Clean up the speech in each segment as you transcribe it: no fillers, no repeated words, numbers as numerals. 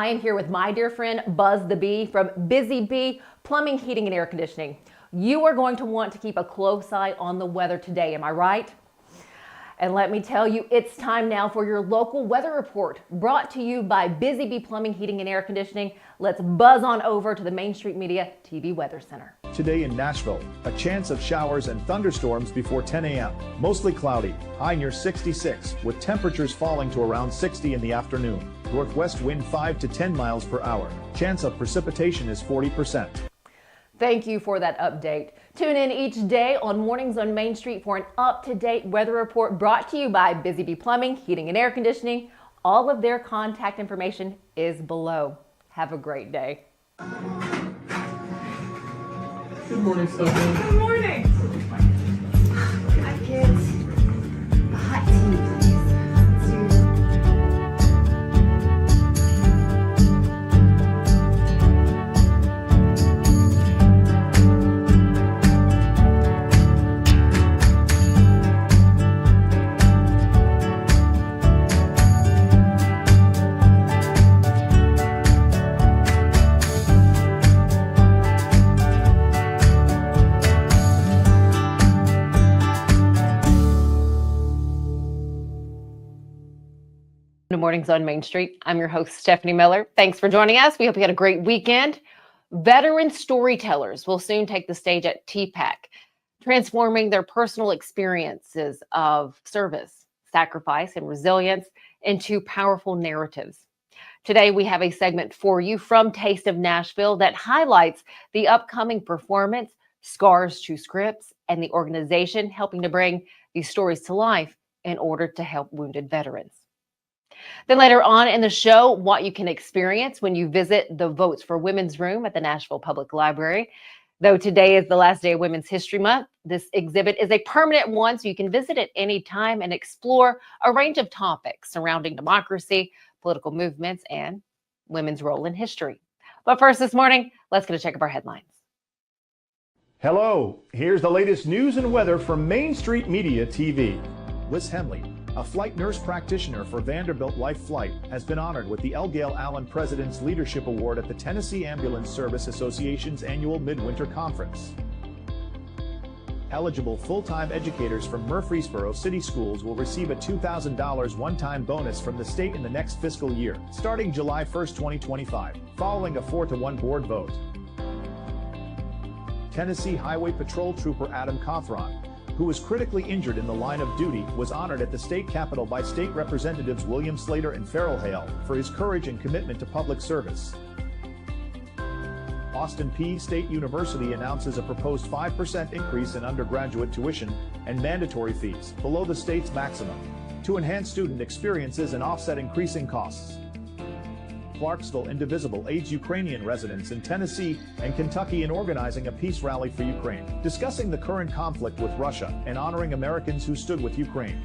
I am here with my dear friend Buzz the Bee from Busy Bee Plumbing, Heating, and Air Conditioning. You are going to want to keep a close eye on the weather today, am I right? And let me tell you, it's time now for your local weather report, brought to you by Busy Bee Plumbing, Heating, and Air Conditioning. Let's buzz on over to the Main Street Media TV Weather Center. Today in Nashville, a chance of showers and thunderstorms before 10 a.m. Mostly cloudy, high near 66, with temperatures falling to around 60 in the afternoon. Northwest wind 5 to 10 miles per hour. Chance of precipitation is 40%. Thank you for that update. Tune in each day on Mornings on Main Street for an up-to-date weather report brought to you by Busy Bee Plumbing, Heating, and Air Conditioning. All of their contact information is below. Have a great day. Good morning, Stefanie. Good morning. Hi, kids. A hot tea, please. Good Mornings on Main Street. I'm your host, Stefanie Miller. Thanks for joining us. We hope you had a great weekend. Veteran storytellers will soon take the stage at TPAC, transforming their personal experiences of service, sacrifice, and resilience into powerful narratives. Today, we have a segment for you from Taste of Nashville that highlights the upcoming performance, Scars to Scripts, and the organization helping to bring these stories to life in order to help wounded veterans. Then later on in the show, what you can experience when you visit the Votes for Women's Room at the Nashville Public Library. Though today is the last day of Women's History Month, this exhibit is a permanent one, so you can visit at any time and explore a range of topics surrounding democracy, political movements, and women's role in history. But first this morning, let's get a check of our headlines. Hello, here's the latest news and weather from Main Street Media TV. Liz Henley, a flight nurse practitioner for Vanderbilt Life Flight, has been honored with the L. Gail Allen President's Leadership Award at the Tennessee Ambulance Service Association's annual Midwinter Conference. Eligible full-time educators from Murfreesboro City Schools will receive a $2,000 one-time bonus from the state in the next fiscal year, starting July 1, 2025, following a 4-to-1 board vote. Tennessee Highway Patrol Trooper Adam Cothron, who was critically injured in the line of duty, was honored at the state capitol by state representatives William Slater and Farrell Hale for his courage and commitment to public service. Austin Peay State University announces a proposed 5% increase in undergraduate tuition and mandatory fees below the state's maximum to enhance student experiences and offset increasing costs. Clarksville Indivisible aids Ukrainian residents in Tennessee and Kentucky in organizing a peace rally for Ukraine, discussing the current conflict with Russia and honoring Americans who stood with Ukraine.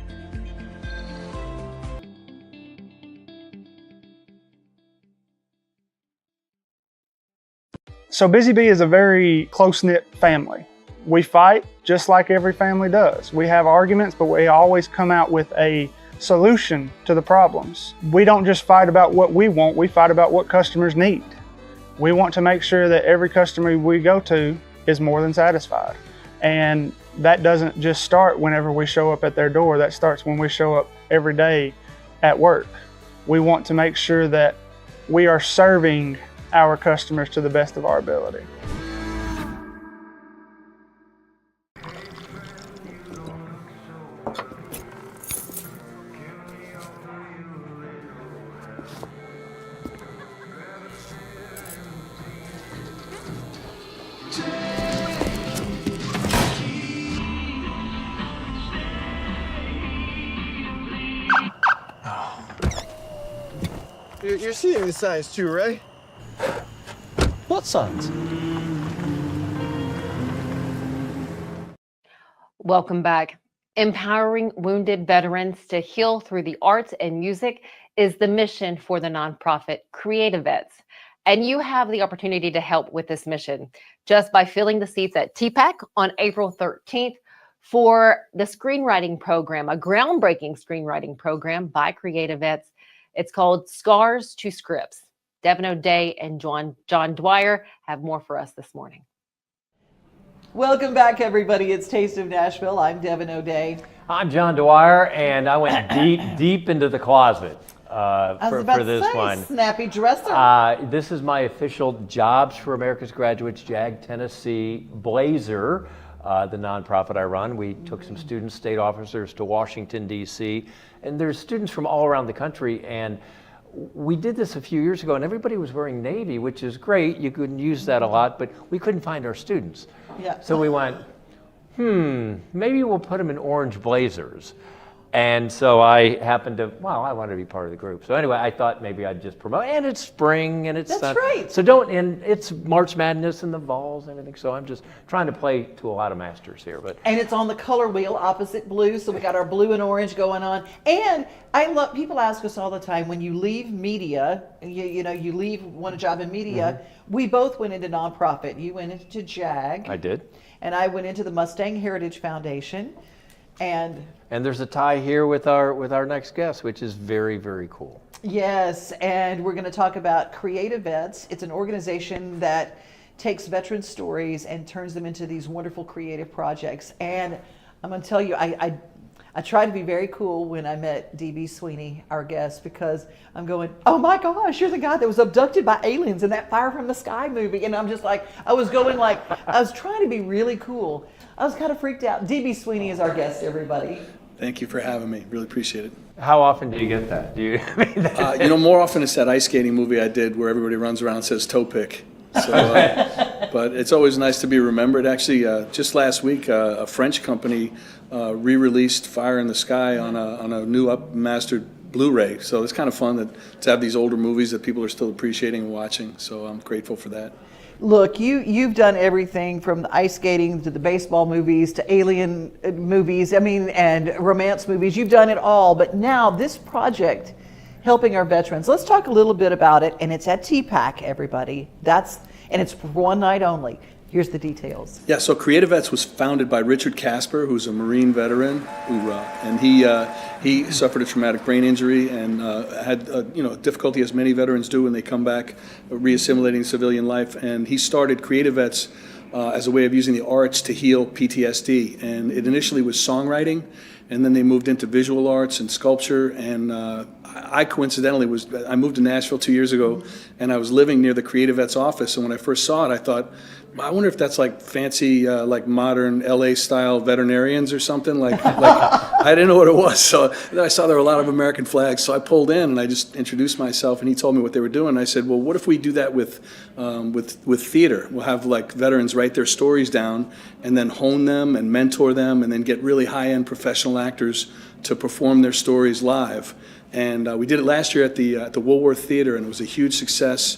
So Busy Bee is a very close-knit family. We fight just like every family does. We have arguments, but we always come out with a solution to the problems. We don't just fight about what we want, we fight about what customers need. We want to make sure that every customer we go to is more than satisfied. And that doesn't just start whenever we show up at their door, that starts when we show up every day at work. We want to make sure that we are serving our customers to the best of our ability. You're seeing the signs too, right? What signs? Welcome back. Empowering wounded veterans to heal through the arts and music is the mission for the nonprofit Creative Vets. And you have the opportunity to help with this mission just by filling the seats at TPAC on April 13th for the screenwriting program, a groundbreaking screenwriting program by Creative Vets. It's called Scars to Scripts. Devin O'Day and John Dwyer have more for us this morning. Welcome back, everybody. It's Taste of Nashville. I'm Devin O'Day. I'm John Dwyer, and I went deep into the closet for this one. Snappy dresser. This is my official Jobs for America's Graduates JAG Tennessee blazer, the nonprofit I run. We took some students, state officers to Washington, D.C., and there's students from all around the country, and we did this a few years ago, and everybody was wearing navy, which is great. You could use that a lot, but we couldn't find our students. Yeah. So we went, maybe we'll put them in orange blazers. And so I happened to, I wanted to be part of the group. So anyway, I thought maybe I'd just promote, and it's spring and it's That's right. So and it's March Madness and the Vols and everything. So I'm just trying to play to a lot of masters here. And it's on the color wheel opposite blue. So we got our blue and orange going on. And people ask us all the time, when you leave media, you want a job in media, we both went into nonprofit. You went into JAG. I did. And I went into the Mustang Heritage Foundation. And there's a tie here with our next guest, which is very, very cool. Yes, and we're going to talk about Creative Vets. It's an organization that takes veteran stories and turns them into these wonderful creative projects. And I'm going to tell you, I tried to be very cool when I met D.B. Sweeney, our guest, because I'm going, oh my gosh, you're the guy that was abducted by aliens in that Fire from the Sky movie. And I'm just like, I was trying to be really cool. I was kind of freaked out. D.B. Sweeney is our guest, everybody. Thank you for having me. Really appreciate it. How often do you get that? Do you? More often it's that ice skating movie I did where everybody runs around and says toe pick. So, but it's always nice to be remembered. Actually, just last week, a French company re-released Fire in the Sky on a new upmastered Blu-ray. So it's kind of fun to have these older movies that people are still appreciating and watching. So I'm grateful for that. Look, you've done everything from the ice skating to the baseball movies to alien movies, and romance movies. You've done it all. But now this project, helping our veterans, let's talk a little bit about it. And it's at TPAC, everybody. And it's for one night only. Here's the details. Yeah, so Creative Vets was founded by Richard Casper, who's a Marine veteran, and he suffered a traumatic brain injury and had difficulty, as many veterans do when they come back, reassimilating civilian life. And he started Creative Vets as a way of using the arts to heal PTSD. And it initially was songwriting, and then they moved into visual arts and sculpture. And I coincidentally I moved to Nashville 2 years ago, and I was living near the Creative Vets office. And when I first saw it, I thought, I wonder if that's like fancy, like modern LA style veterinarians or something. Like I didn't know what it was. So then I saw there were a lot of American flags. So I pulled in and I just introduced myself, and he told me what they were doing. And I said, well, what if we do that with theater? We'll have like veterans write their stories down and then hone them and mentor them, and then get really high-end professional actors to perform their stories live. And we did it last year at the Woolworth Theater, and it was a huge success.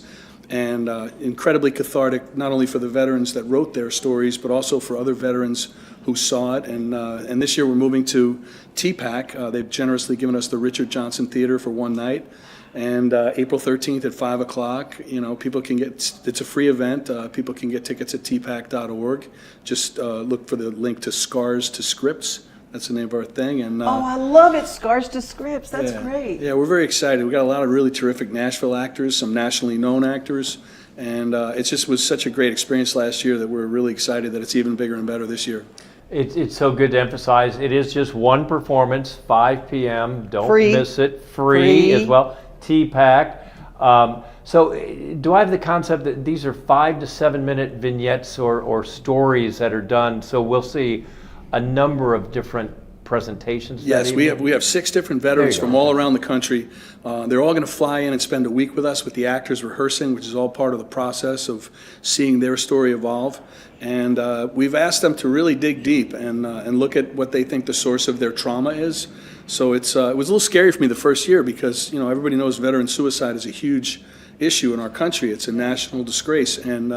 And incredibly cathartic, not only for the veterans that wrote their stories, but also for other veterans who saw it. And this year we're moving to TPAC. They've generously given us the Richard Johnson Theater for one night. And April 13th at 5 o'clock, people can it's a free event. People can get tickets at tpac.org. Just look for the link to Scars to Scripts. That's the name of our thing. And I love it. Scars to Scripts. That's great. Yeah, we're very excited. We got a lot of really terrific Nashville actors, some nationally known actors, and it just was such a great experience last year that we're really excited that it's even bigger and better this year. It's so good to emphasize. It is just one performance, 5 p.m. Don't miss it. Free as well. TPAC. So do I have the concept that these are 5 to 7 minute vignettes or stories that are done? So we'll see a number of different presentations. Yes, we have 6 different veterans from all around the country. They're all going to fly in and spend a week with us with the actors rehearsing, which is all part of the process of seeing their story evolve. And we've asked them to really dig deep and look at what they think the source of their trauma is. So it was a little scary for me the first year because everybody knows veteran suicide is a huge issue in our country. It's a national disgrace. And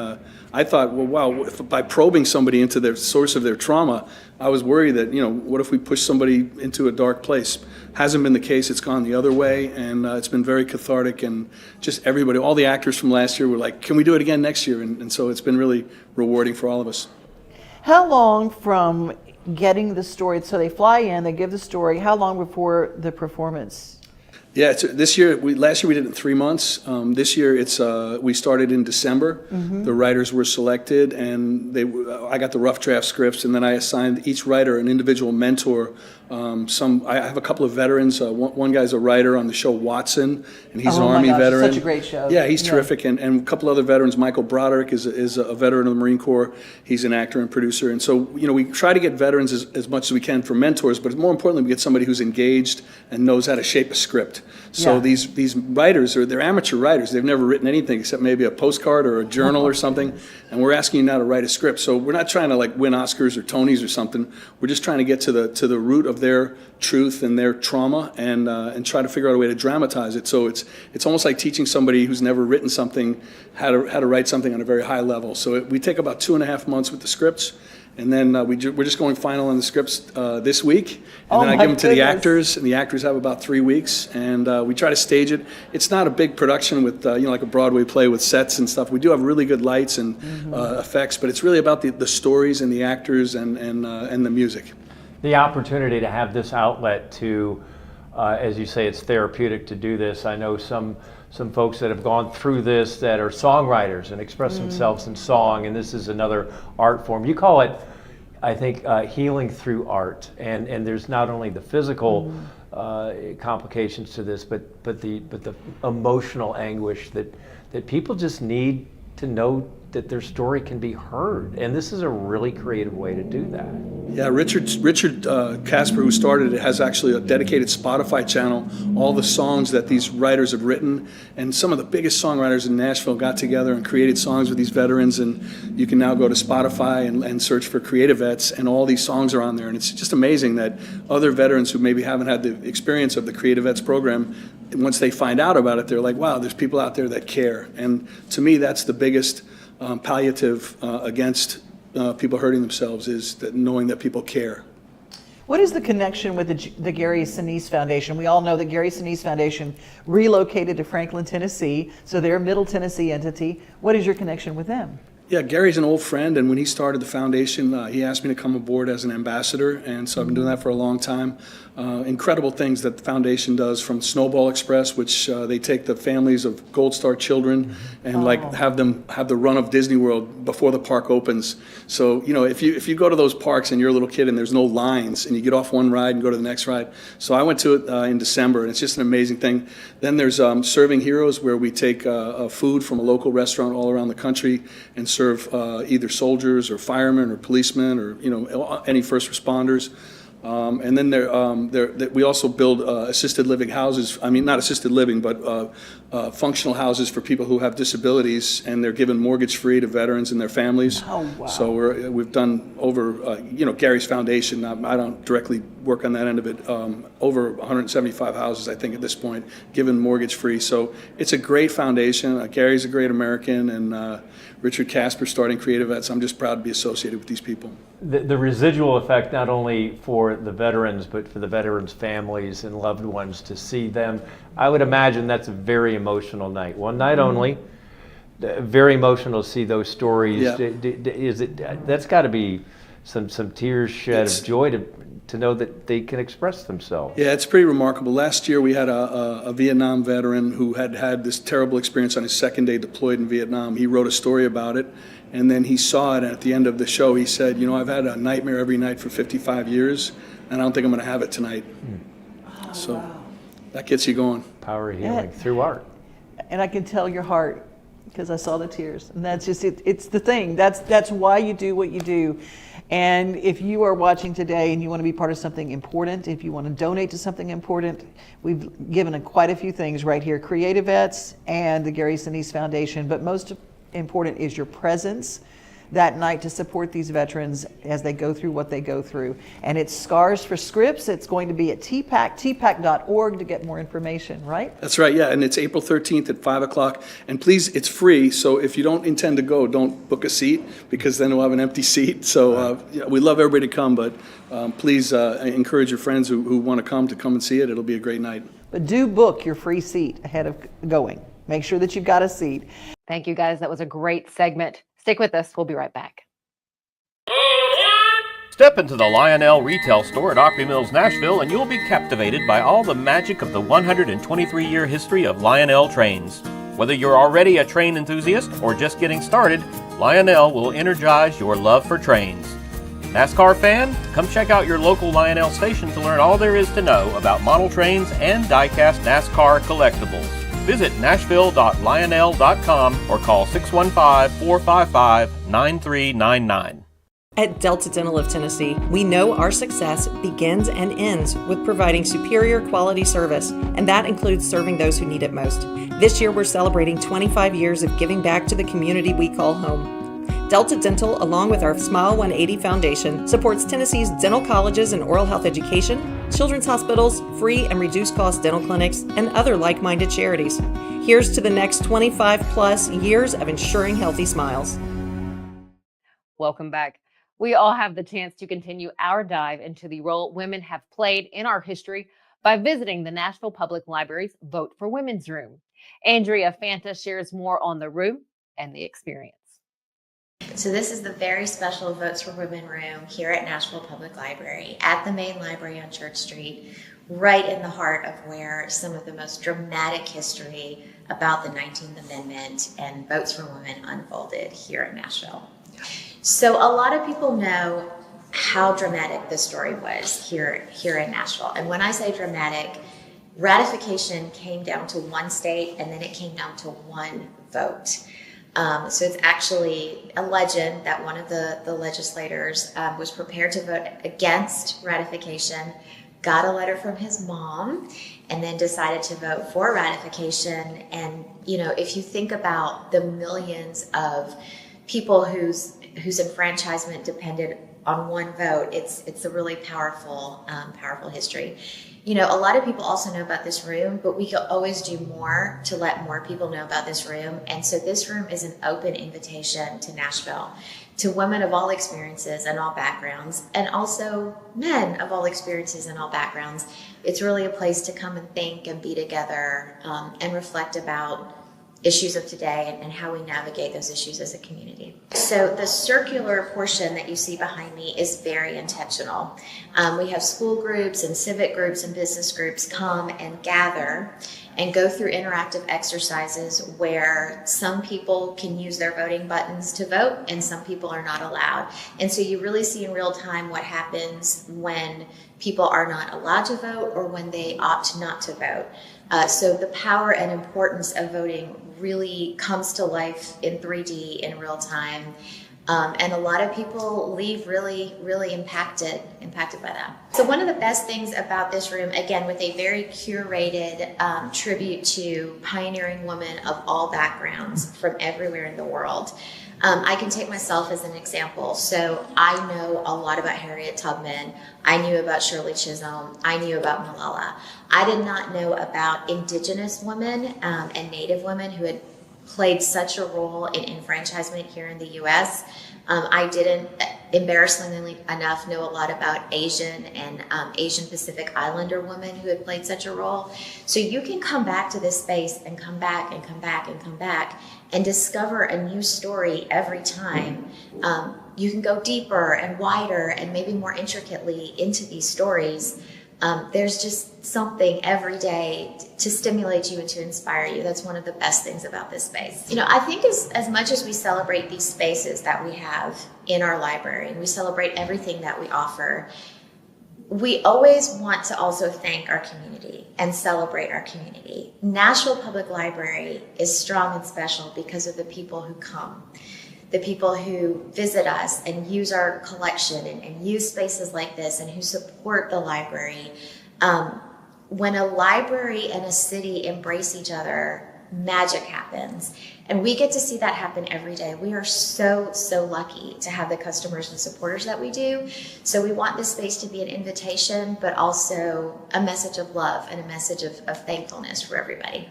I thought, well, wow, by probing somebody into their source of their trauma, I was worried that, what if we push somebody into a dark place? Hasn't been the case. It's gone the other way, and it's been very cathartic. And just everybody, all the actors from last year were like, can we do it again next year? And so it's been really rewarding for all of us. How long from getting the story, so they fly in, they give the story, how long before the performance? Yeah, this year. Last year we did it in 3 months. This year we started in December. The writers were selected, and I got the rough draft scripts, and then I assigned each writer an individual mentor. I have a couple of veterans. One guy's a writer on the show Watson, and he's an Army veteran. Such a great show. Yeah, he's terrific, and a couple other veterans. Michael Broderick is a veteran of the Marine Corps. He's an actor and producer, and so we try to get veterans as much as we can for mentors, but more importantly, we get somebody who's engaged and knows how to shape a script. So these writers they're amateur writers. They've never written anything except maybe a postcard or a journal or something, and we're asking you now to write a script. So we're not trying to win Oscars or Tonys or something. We're just trying to get to the root of their truth and their trauma and try to figure out a way to dramatize it. So it's almost like teaching somebody who's never written something how to write something on a very high level. So we take about 2.5 months with the scripts. And then we're just going final on the scripts this week, and then I give them to the actors, and the actors have about 3 weeks, and we try to stage it. It's not a big production with like a Broadway play with sets and stuff. We do have really good lights and effects, but it's really about the stories and the actors and the music. The opportunity to have this outlet to, as you say, it's therapeutic to do this. I know some folks that have gone through this that are songwriters and express themselves in song, and this is another art form. You call it, I think, healing through art, and there's not only the physical complications to this, but the emotional anguish that people just need to know that their story can be heard, and this is a really creative way to do that. Yeah, Richard Casper, who started it, has actually a dedicated Spotify channel. All the songs that these writers have written, and some of the biggest songwriters in Nashville got together and created songs with these veterans. And you can now go to Spotify and search for Creative Vets, and all these songs are on there. And it's just amazing that other veterans who maybe haven't had the experience of the Creative Vets program, once they find out about it, they're like, wow, there's people out there that care. And to me, that's the biggest palliative against people hurting themselves, is that knowing that people care. What is the connection with the Gary Sinise Foundation? We all know that Gary Sinise Foundation relocated to Franklin, Tennessee, so they're a Middle Tennessee entity. What is your connection with them? Yeah, Gary's an old friend, and when he started the foundation, he asked me to come aboard as an ambassador, and so I've been doing that for a long time. Incredible things that the foundation does, from Snowball Express, which they take the families of Gold Star children and have them have the run of Disney World before the park opens. So if you go to those parks and you're a little kid and there's no lines and you get off one ride and go to the next ride. So I went to it in December, and it's just an amazing thing. Then there's Serving Heroes, where we take food from a local restaurant all around the country and serve either soldiers or firemen or policemen or any first responders. And then we also build assisted living houses. I mean, not assisted living, but functional houses for people who have disabilities, and they're given mortgage-free to veterans and their families. Oh, wow. So we've done over, Gary's foundation, I don't directly work on that end of it, over 175 houses, I think, at this point, given mortgage-free. So it's a great foundation. Gary's a great American, and Richard Casper starting Creative Vets. I'm just proud to be associated with these people. The residual effect, not only for the veterans, but for the veterans' families and loved ones, to see them, I would imagine that's a very emotional night. One night only, very emotional to see those stories. Yeah. That's got to be some tears shed of joy to know that they can express themselves. Yeah, it's pretty remarkable. Last year we had a Vietnam veteran who had this terrible experience on his second day deployed in Vietnam. He wrote a story about it, and then he saw it, and at the end of the show he said, I've had a nightmare every night for 55 years, and I don't think I'm going to have it tonight. So that gets you going. Power of healing through art. And I can tell your heart, because I saw the tears, and that's just it. It's the thing. That's why you do what you do. And if you are watching today and you want to be part of something important, if you want to donate to something important, we've given quite a few things right here: Creative Vets and the Gary Sinise Foundation. But most important is your presence that night to support these veterans as they go through what they go through. And it's Scars for Scripts. It's going to be at TPAC, tpac.org, to get more information, right? That's right, yeah, and it's April 13th at 5 o'clock. And please, it's free, so if you don't intend to go, don't book a seat, because then we'll have an empty seat. So we love everybody to come, but please encourage your friends who want to come and see it. It'll be a great night. But do book your free seat ahead of going. Make sure that you've got a seat. Thank you, guys. That was a great segment. Stick with us. We'll be right back. Step into the Lionel retail store at Opry Mills, Nashville, and you'll be captivated by all the magic of the 123-year history of Lionel trains. Whether you're already a train enthusiast or just getting started, Lionel will energize your love for trains. NASCAR fan? Come check out your local Lionel station to learn all there is to know about model trains and die-cast NASCAR collectibles. Visit nashville.lionel.com or call 615-455-9399. At Delta Dental of Tennessee, we know our success begins and ends with providing superior quality service, and that includes serving those who need it most. This year, we're celebrating 25 years of giving back to the community we call home. Delta Dental, along with our Smile 180 Foundation, supports Tennessee's dental colleges and oral health education, children's hospitals, free and reduced cost dental clinics, and other like-minded charities. Here's to the next 25 plus years of ensuring healthy smiles. Welcome back. We all have the chance to continue our dive into the role women have played in our history by visiting the Nashville Public Library's Vote for Women's Room. Andrea Fanta shares more on the room and the experience. So this is the very special Votes for Women room here at Nashville Public Library at the main library on Church Street, right in the heart of where some of the most dramatic history about the 19th Amendment and Votes for Women unfolded here in Nashville. So a lot of people know how dramatic this story was here in Nashville. And when I say dramatic, ratification came down to one state and then it came down to one vote. So it's actually a legend that one of the legislators was prepared to vote against ratification, got a letter from his mom, and then decided to vote for ratification. And, you know, if you think about the millions of people whose enfranchisement depended on one vote, it's a really powerful history. You know, a lot of people also know about this room, but we can always do more to let more people know about this room. And so this room is an open invitation to Nashville, to women of all experiences and all backgrounds, and also men of all experiences and all backgrounds. It's really a place to come and think and be together and reflect about issues of today and how we navigate those issues as a community. So the circular portion that you see behind me is very intentional. We have school groups and civic groups and business groups come and gather and go through interactive exercises where some people can use their voting buttons to vote and some people are not allowed. And so you really see in real time what happens when people are not allowed to vote or when they opt not to vote. So the power and importance of voting really comes to life in 3D in real time. And a lot of people leave really, really impacted by that. So one of the best things about this room, again, with a very curated tribute to pioneering women of all backgrounds from everywhere in the world. I can take myself as an example. So I know a lot about Harriet Tubman. I knew about Shirley Chisholm. I knew about Malala. I did not know about Indigenous women and Native women who had played such a role in enfranchisement here in the U.S. I didn't, embarrassingly enough, know a lot about Asian and Asian Pacific Islander women who had played such a role. So you can come back to this space and come back and come back and come back and discover a new story every time. You can go deeper and wider and maybe more intricately into these stories. There's just something every day to stimulate you and to inspire you. That's one of the best things about this space. You know, I think as much as we celebrate these spaces that we have in our library, and we celebrate everything that we offer, we always want to also thank our community and celebrate our community. Nashville Public Library is strong and special because of the people who come. The people who visit us and use our collection and use spaces like this and who support the library. When a library and a city embrace each other, magic happens. And we get to see that happen every day. We are so, so lucky to have the customers and supporters that we do. So we want this space to be an invitation, but also a message of love and a message of thankfulness for everybody.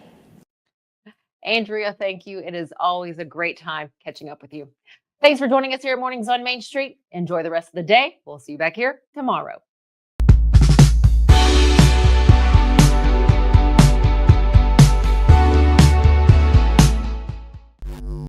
Andrea, thank you. It is always a great time catching up with you. Thanks for joining us here at Mornings on Main Street. Enjoy the rest of the day. We'll see you back here tomorrow.